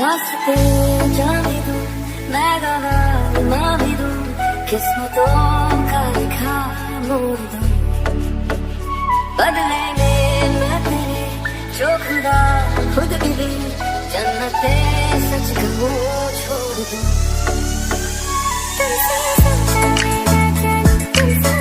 वास्ते जाने दूं मैं गवा ना भी दूं किस्मतों का लिखा मोड़ दूं बदले में मैं तेरे जो खुदा खुद गिरे जन्नते सच कहूँ छोड़ दूं तुमसे समझा मेरा जाना तुमसे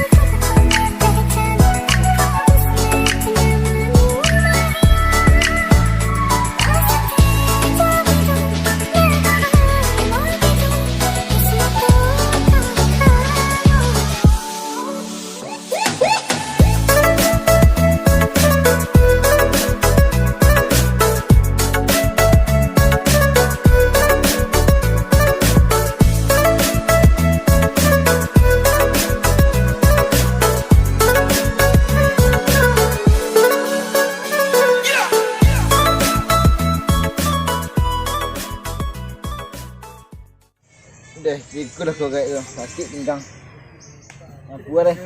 Dah, ikut dah kau gait tu. Sakit pinggang. Buat dah.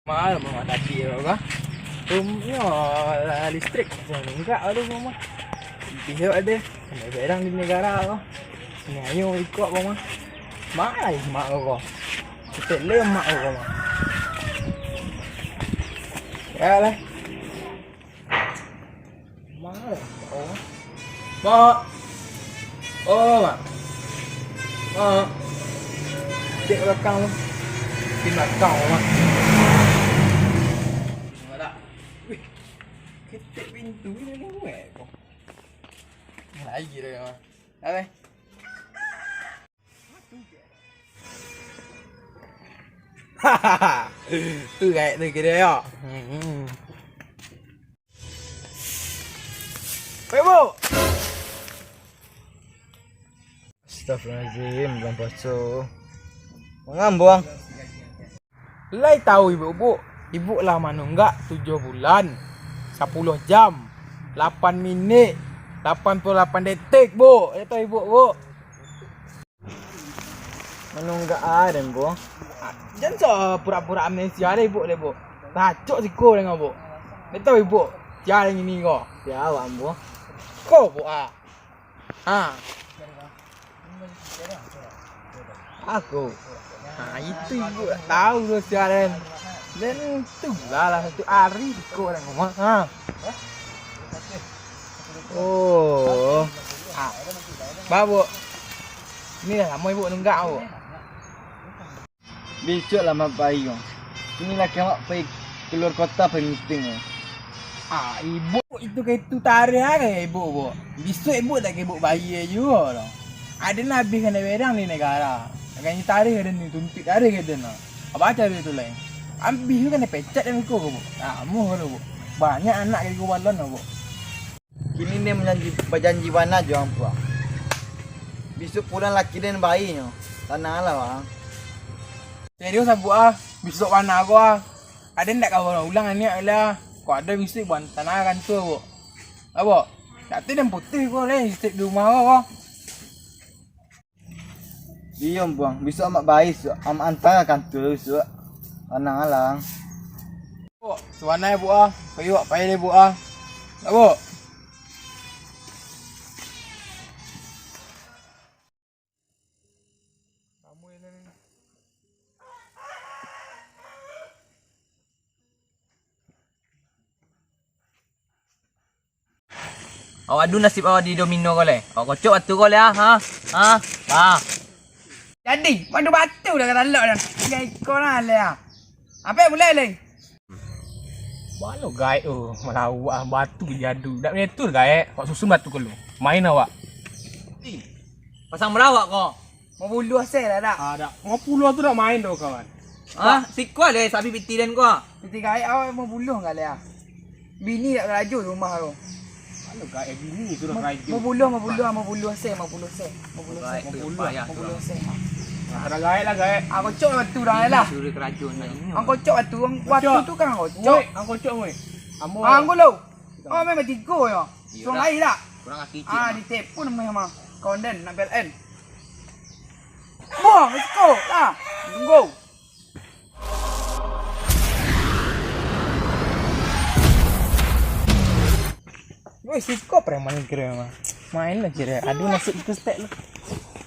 Mahal mama tadi apa? Rumnya listrik macam ni enggak ada mama. Pihak ada. Kena berang di negara kau. Ni ayo ikut mama. Mahal mak kau. Kita lemak kau mama. Ya lah. Mahal. Oh. Mak. Oh, mak. Mak. Cek belakang tu. Di belakang mak. Wih, ketik pintu ni buat kau. Lagi dah kau. Dah. Hahaha. Tu gait tu kira ya. Bu. Astagfirullahaladzim, bulan puasa. Mengam buang. Lai tahu ibu-ibu. Ibu lah mana enggak 7 bulan 10 jam 8 minit 88 detik bu. Dia tahu ibu bu. Menunggak ada bu. Jangan so pura-pura amnesia dah ibu le bu. Tacuk siku dengan bu. Dia tahu ibu. Tiada yang ini kau. Ya awak bu. Kau bu ah. Ha. Aku. Ha itu ibu tak tahu tu siaran. Dan tu lah satu hari siku dengan kau. Ha. Oh. Ha. Babu. Ni dah lama ibu nunggak bu. Besok lah mak bayi kau. Inilah kiamat pergi keluar kota pergi meeting. Ah, ibu itu ke itu tarik ke ibu bu. Besok ibu tak ke ibu bayi juga lah. Ada nak habis kena berang di negara. Akan ni tarik ada ni tuntut tarik ada nak. Apa cara itu lain? Habis tu kena pecat dan ikut bu. Ah, muh bu. Banyak anak ke balon bu. Kini dia berjanji mana je orang puang. Besok pulang laki dan bayinya. Tanah lah bang. Serius abu ah. Besok mana aku ah. Ada nak kau ulang ni lah. Kau ada besok buat tanah kan tu bu. Apa? Tak tahu dan putih kau leh step di rumah kau. Iya buang. Besok amak bayi amak antara kantor besok. Tanah lah. Bu, suana bu ah. Payu apa ini bu ah. Bu. Awak adu nasib awak di domino kau le. Awak kocok batu kau le ah. Ha. Jadi, padu batu dah kata lok dah. Gay kau lah le ah. Apa boleh le? Balu gay malau ah batu jadu. Dak betul gay. Kau susun batu kau lu. Main awak. Pasang merawak kau. Mau buluh asal dah dak. Ada. Mau puluh tu dah main dah kawan. Ah, sikwa le sabi piti dan kau. Piti gay awak mau buluh enggak le ah. Bini dak keraju rumah tu. Kalau gaya bini tu dah kerja. Mau buluh asal, mau buluh asal. Ada gaya lah gaya. Aku cok batu dah lah. Suruh kerajaan ni. Aku cok batu, batu tu kan aku cok. Ang kocok mo eh. Amo. Aku lo. Oh memang tiga ya. Suang air tak? Kurang kaki cik. Ah, di tepu namanya mah. Konden nak PLN. Buang, let's go lah. Tunggu. Woi, siko preman kira mah. Main lah kira. Aduh nasib itu stek lu.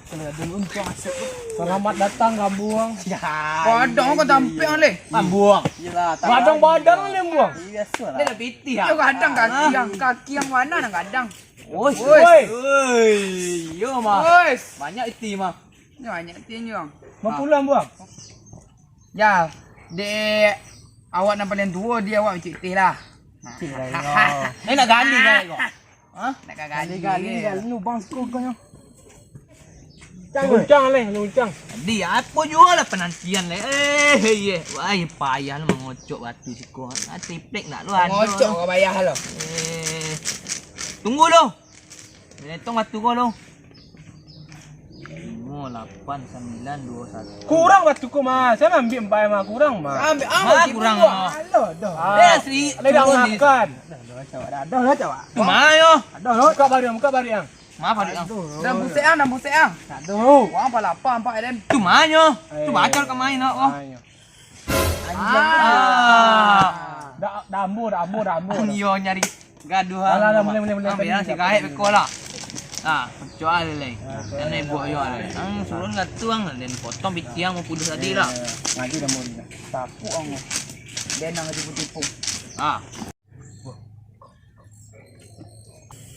Kalau ada untung asik lu. Selamat datang Gambuang. Ya. Badang kau tampil le. Ambuang. Yalah, Badang-badang le Buang. biasa lah. Dia dah piti Yo kadang kaki yang mana nak kadang. Oi. Oi. Yo mah. Wes. Banyak iti mah. Ni banyak tiang. Mau pulang Buang. Ya, dek awak nak paling tua dia awak cik teh lah. Ni nak gali kan kau? Ha? Nak gali Gali lu bang skor kau yang. Luncang le, luncang. Di apa juga lah penantian le. Ye. Wah, payah lah mengocok batu siko. Triplek nak lu ada. Ngocok kau bayar lo. Tunggu lo. Hitung batu kau lo. 5, 8, 9, 2, 1. Kurang batu kau mah. Saya ambil 4 mah kurang mah. Ambil Kurang. Halo dah. Sri. Le dah makan. Dah lah cawak. Cuma yo. Dah buka bari ang. Maaf adik. Dah busek ang. Aduh. Wang apa lapar empat den. Cuma yo. Tu baca kau main nak kau. Ayo. Ah. Dah Yo nyari gaduh. Alah, boleh. Ambil lah si gaib beko lah. Ah, kecuali le. Nenek buat yo le. Suruh ngatuang dan potong bitiang mau putus tadi lah. Ngaji dah mula. Sapu ang. Den nang tipu-tipu. Ah.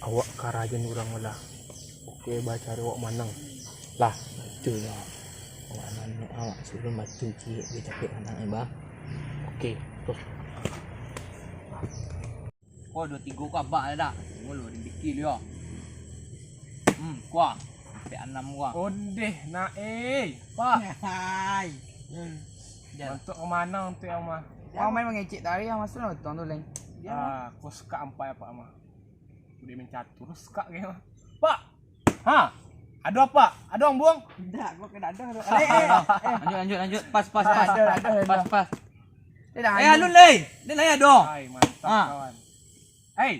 Awak karajan orang lah. Okey, baca awak manang. Lah, Tu lah. Awak mana awak suruh batu cik dia capek anak ni bah. okey. Terus. Kau 2 3 kau abak dah. Mulu dibikir dia. Kuah. Sampai 6 kuah. Ondeh nak Pak. Hai. Untuk ke mana untuk yang mah? Wang main mengecek tari yang masuk nak tong tu lain. Kau suka ampai apa mah? Dia mencatur suka ke mah. Pak. Ha. Ada apa? Ada orang buang? Dah, gua kena ada. Lanjut. Pas. Ada. Pas. Dia dah. Alun le. Dia layak dong. Hai, mantap Ha. kawan. Hei.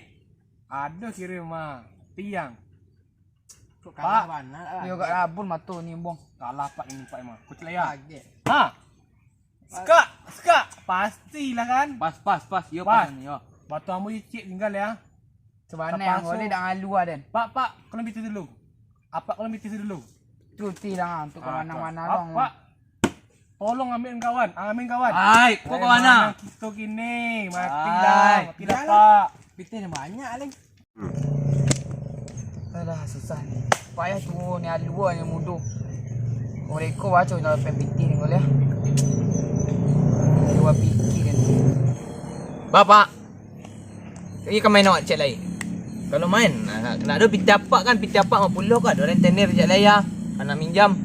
Ada kirim mah. Tiang. Pak, mana lah. Dia kat rabun matu ni bong. Kalah pak ini pak mah. Kau celaya. Kaget. Ha. Suka. Pastilah kan. Pas. Yo Pas. pas ni yo. Batu ambu cik tinggal ya. Sebenarnya Lepas yang tu- boleh dah ngalu ah den. Pak, kau lebih tidur dulu. Apa kau lebih tidur dulu? Cuti dah untuk ke mana-mana Pak, dong. Pak. Tolong ambil kawan. Ambil kawan. Hai, kau ke mana? Kita gini. Mati Hai. dah. Mati dah pak. Pitih banyak lagi. Alah susah ni. Payah tu ni alu ni mudu. Mereka baca dalam PPT ni boleh. Dua fikir kan. Bapak. Ini kau main awak cek lain. Kalau main, nak ada piti apa kan? Piti apa mau puluh kan? Orang tenir cek lain anak minjam.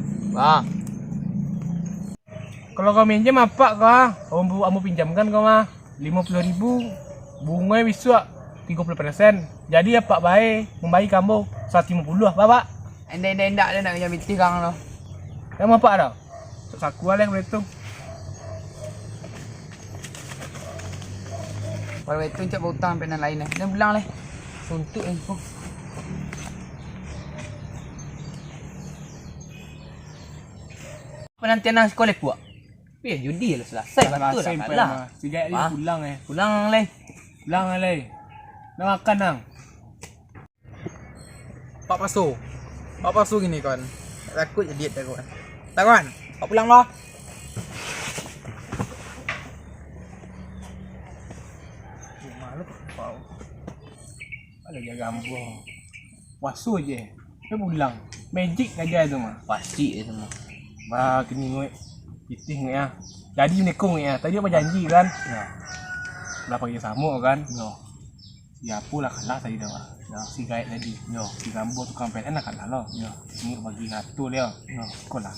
Kalau kau minjam apa kau? Kamu pinjamkan kau mah 50.000. Bunga bisa 30%. Jadi apa baik membaik kamu 150 bapak. Endak dia nak kerja meeting kang lo. Kamu apa dah? Saku lah yang berhitung. Kalau itu cak hutang penan lain lah. Dia bilang leh. Suntuk ni. Penantian nang sekolah puak. Judi lah selesai. Betul lah kalah. Tiga hari Ha? pulang Pulang le. Pulang le. Nak makan nang. Pak pasu gini kawan. Takut jadi diet kawan. Tak kawan. Pak pulang lah. Malu kau. Ada dia gambar. Wasu je. Dia pulang. Magic aja tu mah. Pasti itu semua. Bah kini ngoi. Pitih ngoi ya. Jadi menekung ya. Tadi apa janji kan? Ya. Lah pagi sama kan? Yo. Ya pula kalah tadi dah. Ya si guide tadi. Yo, si gambar tukang PLN nak kalah loh. Yo. Ini bagi ngatur dia. Yo, sekolah.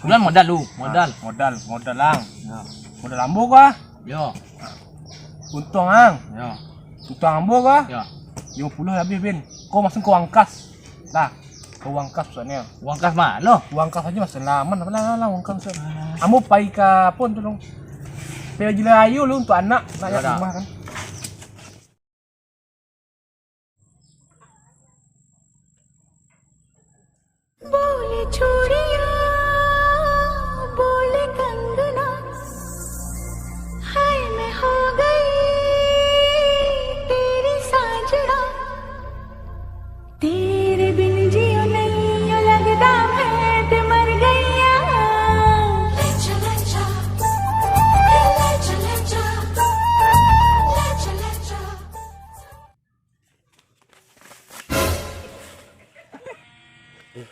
Bulan modal lu, modal. Modal lang. Ya. Modal lambu kah? Yo. Untung ang. Yo. Untung lambu kah? Yo. 50 habis bin. Kau masuk ke uang kas. Dah. Ke uang kas soalnya. Uang kas mah lo. Uang kas aja masih lama. Lah uang kas. Kamu pai ka pun tu dong. Pero jila ayu lu untuk anak nak Ya dah. rumah kan. बोले चूड़िया बोले कंगना हाय मैं हो गई तेरी साजना Eh,